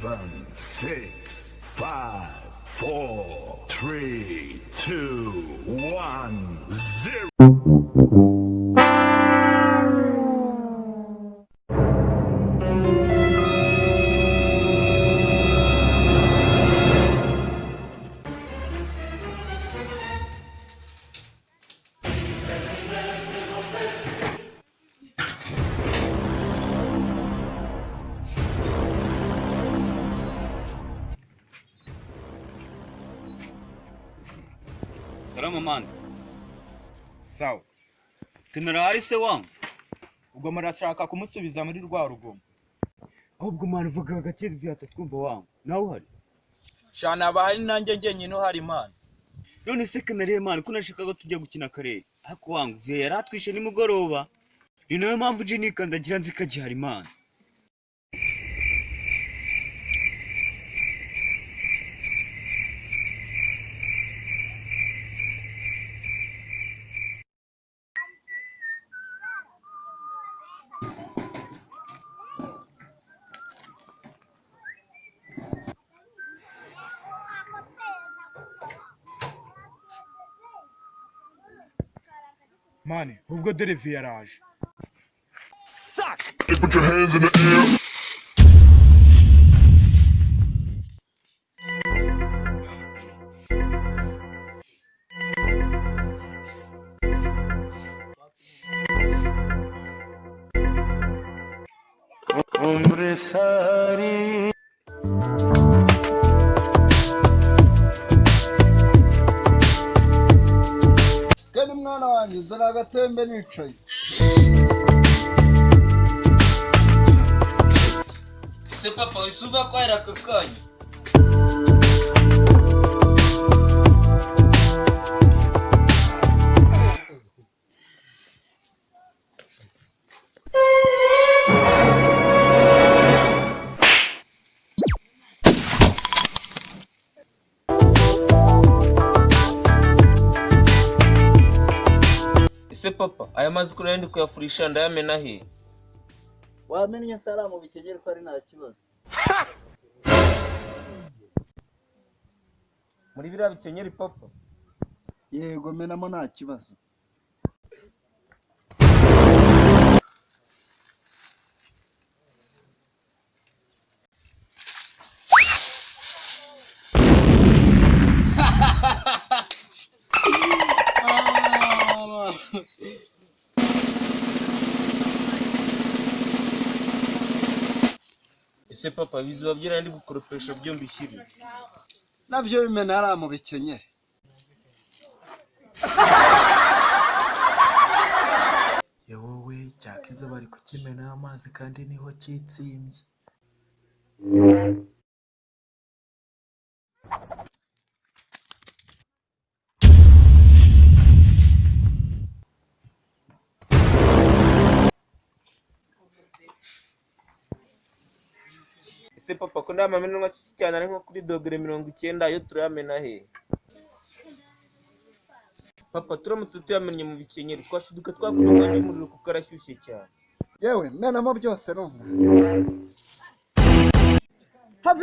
7, 6, 5, 4, 3, 2, 1, 0. Salama man. Sawa. Generali se wangu. Ubwo murashaka kumusubiza muri rwa rugomo. Ahubwo man vuga gake twumva wangu. Nawe uhari? Shana bahari nanjye ngenyine uhari man. None se kanare man kunashakaga tujya gukina kare. Ariko wangu vuye yaratwishe nimugoroba. Ni nayo mpamvu je nikandagira nzikagihari man. Mane, ubwo Derevi yaraje. Suck! Put your hands in the air. उम्र सारी Kani mwana wanjye zara agatembe nicaye. Se papa usuva kwa irakakanya. Ese papa aya mazi kuri ndi kuyafurisha ndayamena he? Wamennye salamu bikegere ko ari nta kibazo. Muri biriya bikenyeri papa? Yego menamo nta kibazo. Ese papa bizuba byera ndi gukoropesha byombi ishyiri. Nabyo bimena ari mu bikenyeri. Yewowe cyakiza bari kukimena amazi kandi niho kitsimbye. Ese papa ko nta mamenwa cyane ari nko kuri dogere 90 yo turayamena he? Papa turamutse tuyamennye mu bikenyeri twashiduka twakurwa n'umuriro kuko arashyushye cyane. Yewe menamo byose numva. Have